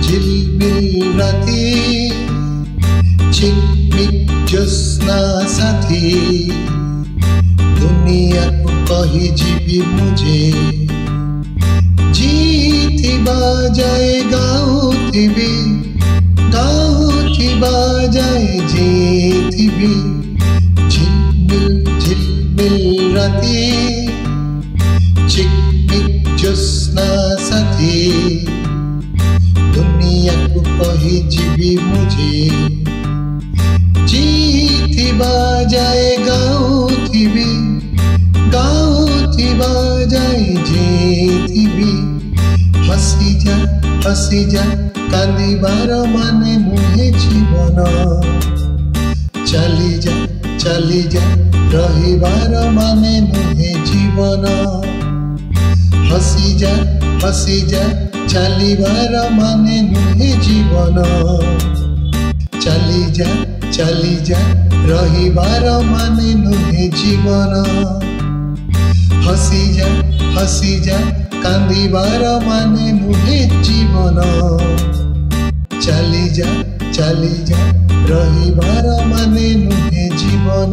झिलमिल राती चिकमिक ज्योत्स्ना साथी दुनिया को कही जीवी मुझे जीती बाजाए गाउथिबी बाजाए जीथिबी झिलमिल राती चिकमिक ज्योत्स्ना साथी दुनिया को कही जीवी मुझे जीती बाजाए गाउथिबी बाजाए जीथिबी हसी जा कांदिबार माने नुहे जीवन चली जा रहिबार माने नुहे जीवन हसी जा चलिबार माने नुहे जीवन चली जा रहिबार माने नुहे जीवन हसी जा कांदिबार माने नुहे जीवन चली जा रहिबार माने नुहे जीवन।